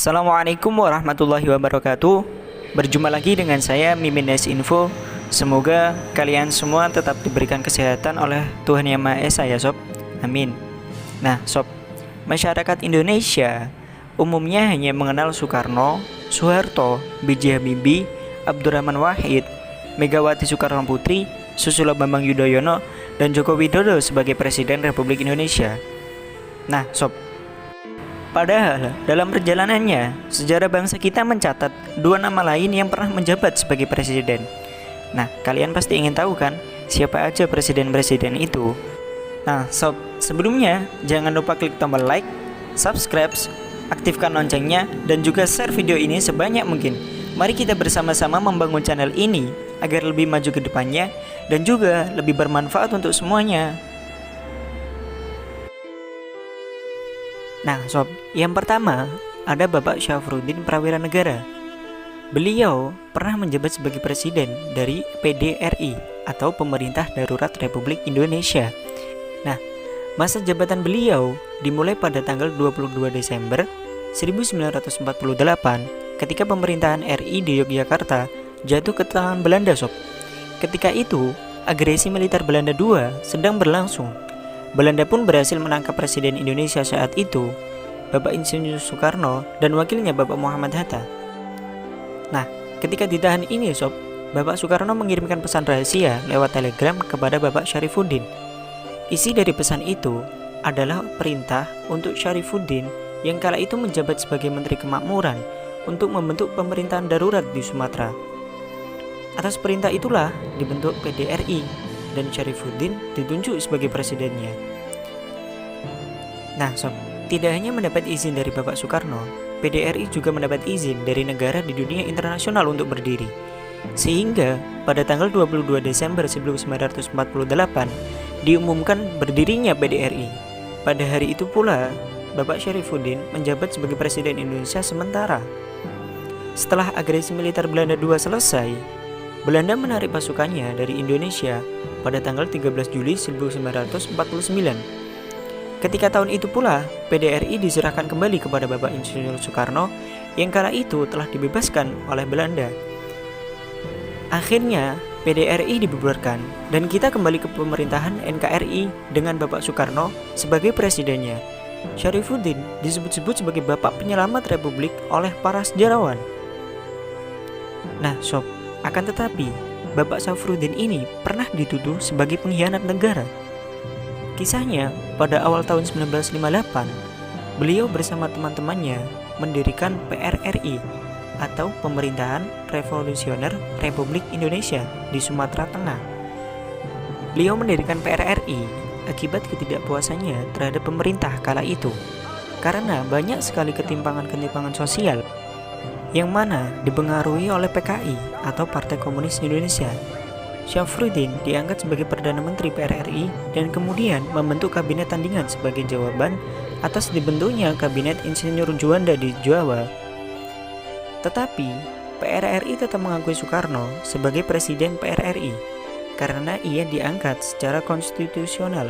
Assalamualaikum warahmatullahi wabarakatuh. Berjumpa lagi dengan saya Mimin Des Info. Semoga kalian semua tetap diberikan kesehatan oleh Tuhan Yang Maha Esa ya sob. Amin. Nah sob, masyarakat Indonesia umumnya hanya mengenal Soekarno, Soeharto, B.J. Habibie, Abdurrahman Wahid, Megawati Soekarno Putri, Susilo Bambang Yudhoyono, dan Joko Widodo sebagai Presiden Republik Indonesia. Nah sob, padahal dalam perjalanannya, sejarah bangsa kita mencatat dua nama lain yang pernah menjabat sebagai presiden. Nah, kalian pasti ingin tahu kan, siapa aja presiden-presiden itu? Nah, sob, sebelumnya jangan lupa klik tombol like, subscribe, aktifkan loncengnya, dan juga share video ini sebanyak mungkin. Mari kita bersama-sama membangun channel ini agar lebih maju ke depannya dan juga lebih bermanfaat untuk semuanya. Nah sob, yang pertama ada Bapak Syafruddin Prawira Negara. Beliau pernah menjabat sebagai presiden dari PDRI atau Pemerintah Darurat Republik Indonesia. Nah, masa jabatan beliau dimulai pada tanggal 22 Desember 1948 ketika pemerintahan RI di Yogyakarta jatuh ke tangan Belanda sob. Ketika itu, agresi militer Belanda II sedang berlangsung. Belanda pun berhasil menangkap Presiden Indonesia saat itu, Bapak Insinyur Soekarno, dan wakilnya Bapak Muhammad Hatta. Nah, ketika ditahan ini sob, Bapak Soekarno mengirimkan pesan rahasia lewat telegram kepada Bapak Syarifuddin. Isi dari pesan itu adalah perintah untuk Syarifuddin yang kala itu menjabat sebagai Menteri Kemakmuran untuk membentuk pemerintahan darurat di Sumatera. Atas perintah itulah dibentuk PDRI dan Syarifuddin ditunjuk sebagai presidennya. Nah sob, tidak hanya mendapat izin dari Bapak Soekarno, PDRI juga mendapat izin dari negara di dunia internasional untuk berdiri. Sehingga pada tanggal 22 Desember 1948 diumumkan berdirinya PDRI. Pada hari itu pula, Bapak Syarifuddin menjabat sebagai Presiden Indonesia sementara. Setelah agresi militer Belanda II selesai, Belanda menarik pasukannya dari Indonesia pada tanggal 13 Juli 1949. Ketika tahun itu pula, PDRI diserahkan kembali kepada Bapak Insinyur Soekarno yang kala itu telah dibebaskan oleh Belanda. Akhirnya, PDRI dibubarkan dan kita kembali ke pemerintahan NKRI dengan Bapak Soekarno sebagai presidennya. Syarifuddin disebut-sebut sebagai Bapak Penyelamat Republik oleh para sejarawan. Nah sob, akan tetapi, Bapak Syafruddin ini pernah dituduh sebagai pengkhianat negara. Kisahnya, pada awal tahun 1958, beliau bersama teman-temannya mendirikan PRRI atau Pemerintahan Revolusioner Republik Indonesia di Sumatera Tengah. Beliau mendirikan PRRI akibat ketidakpuasannya terhadap pemerintah kala itu, karena banyak sekali ketimpangan-ketimpangan sosial yang mana dipengaruhi oleh PKI atau Partai Komunis Indonesia. Syafruddin diangkat sebagai Perdana Menteri PRRI dan kemudian membentuk kabinet tandingan sebagai jawaban atas dibentuknya kabinet Insinyur Juanda di Jawa. Tetapi PRRI tetap mengakui Soekarno sebagai Presiden PRRI karena ia diangkat secara konstitusional.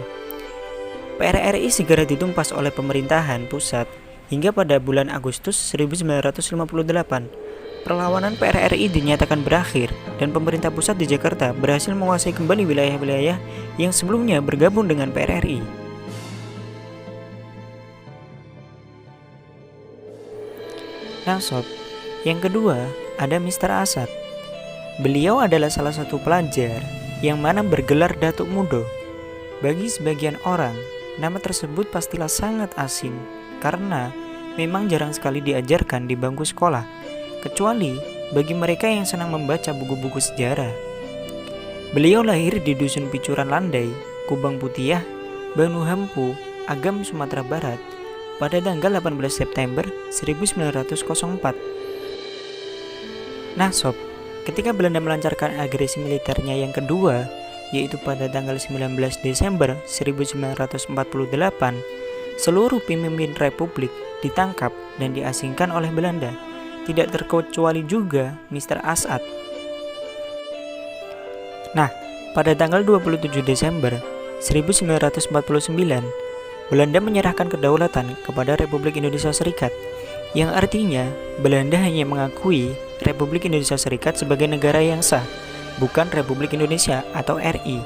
PRRI segera ditumpas oleh pemerintahan pusat hingga pada bulan Agustus 1958, perlawanan PRRI dinyatakan berakhir dan pemerintah pusat di Jakarta berhasil menguasai kembali wilayah-wilayah yang sebelumnya bergabung dengan PRRI. Nah sob, yang kedua ada Mr. Asad. Beliau adalah salah satu pelajar yang mana bergelar Datuk Mudo. Bagi sebagian orang, nama tersebut pastilah sangat asing karena memang jarang sekali diajarkan di bangku sekolah, kecuali bagi mereka yang senang membaca buku-buku sejarah. Beliau lahir di Dusun Picuran Landai, Kubang Putih, Banu Hampu, Agam, Sumatera Barat pada tanggal 18 September 1904. Nah sob, ketika Belanda melancarkan agresi militernya yang kedua, yaitu pada tanggal 19 Desember 1948, seluruh pemimpin republik ditangkap dan diasingkan oleh Belanda, tidak terkecuali juga Mr. Asad. Nah, pada tanggal 27 Desember 1949, Belanda menyerahkan kedaulatan kepada Republik Indonesia Serikat yang artinya Belanda hanya mengakui Republik Indonesia Serikat sebagai negara yang sah, bukan Republik Indonesia atau RI,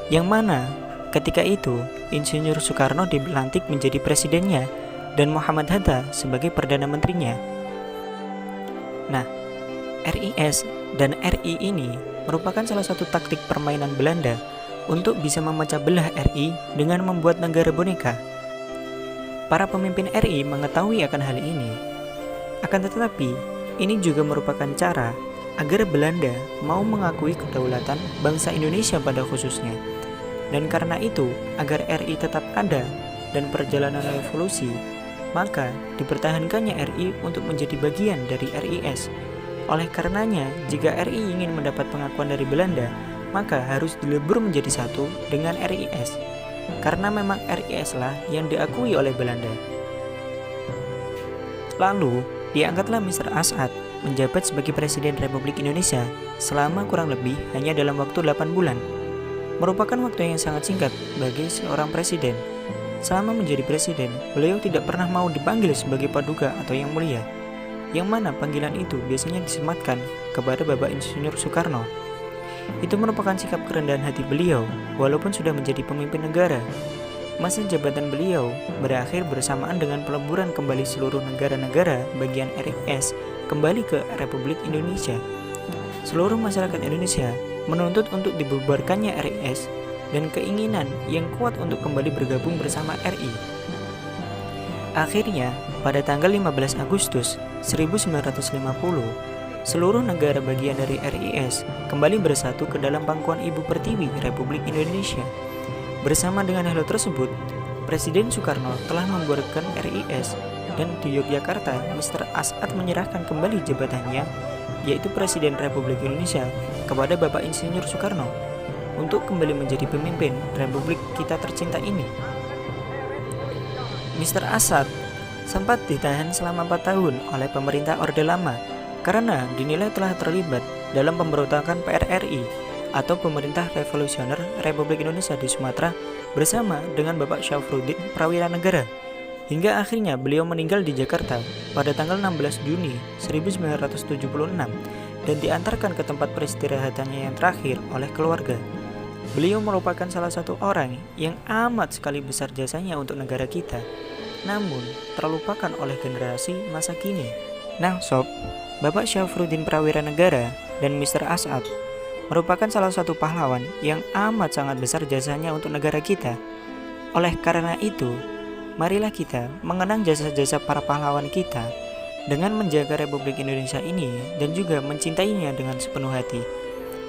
yang mana ketika itu Insinyur Soekarno dilantik menjadi presidennya dan Muhammad Hatta sebagai Perdana Menterinya. Nah, RIS dan RI ini merupakan salah satu taktik permainan Belanda untuk bisa memecah belah RI dengan membuat negara boneka. Para pemimpin RI mengetahui akan hal ini. Akan tetapi, ini juga merupakan cara agar Belanda mau mengakui kedaulatan bangsa Indonesia pada khususnya. Dan karena itu, agar RI tetap ada dan perjalanan revolusi, maka dipertahankannya RI untuk menjadi bagian dari RIS. Oleh karenanya, jika RI ingin mendapat pengakuan dari Belanda, maka harus dilebur menjadi satu dengan RIS, karena memang RIS lah yang diakui oleh Belanda. Lalu, diangkatlah Mr. As'ad menjabat sebagai Presiden Republik Indonesia selama kurang lebih hanya dalam waktu 8 bulan. Merupakan waktu yang sangat singkat bagi seorang presiden. Selama menjadi presiden, beliau tidak pernah mau dipanggil sebagai Paduka atau Yang Mulia, yang mana panggilan itu biasanya disematkan kepada Bapak Insinyur Soekarno. Itu merupakan sikap kerendahan hati beliau, walaupun sudah menjadi pemimpin negara. Masa jabatan beliau berakhir bersamaan dengan peleburan kembali seluruh negara-negara bagian RIS kembali ke Republik Indonesia. Seluruh masyarakat Indonesia menuntut untuk dibubarkannya RIS dan keinginan yang kuat untuk kembali bergabung bersama RI. Akhirnya, pada tanggal 15 Agustus 1950, seluruh negara bagian dari RIS kembali bersatu ke dalam pangkuan Ibu Pertiwi Republik Indonesia. Bersama dengan hal tersebut, Presiden Soekarno telah membubarkan RIS dan di Yogyakarta, Mr. As'ad menyerahkan kembali jabatannya, yaitu Presiden Republik Indonesia, kepada Bapak Insinyur Soekarno untuk kembali menjadi pemimpin Republik kita tercinta ini. Mr. As'ad sempat ditahan selama 4 tahun oleh pemerintah Orde Lama karena dinilai telah terlibat dalam pemberontakan PRRI atau Pemerintah Revolusioner Republik Indonesia di Sumatera bersama dengan Bapak Syafruddin Prawira Negara, hingga akhirnya beliau meninggal di Jakarta pada tanggal 16 Juni 1976 dan diantarkan ke tempat peristirahatannya yang terakhir oleh keluarga. Beliau merupakan salah satu orang yang amat sekali besar jasanya untuk negara kita, namun terlupakan oleh generasi masa kini. Nah sob, Bapak Syafruddin Prawira Negara dan Mr. As'ad merupakan salah satu pahlawan yang amat sangat besar jasanya untuk negara kita. Oleh karena itu, marilah kita mengenang jasa-jasa para pahlawan kita dengan menjaga Republik Indonesia ini dan juga mencintainya dengan sepenuh hati.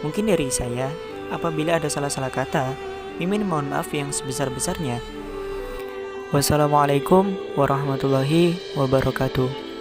Mungkin dari saya, apabila ada salah-salah kata, mimin mohon maaf yang sebesar-besarnya. Wassalamualaikum warahmatullahi wabarakatuh.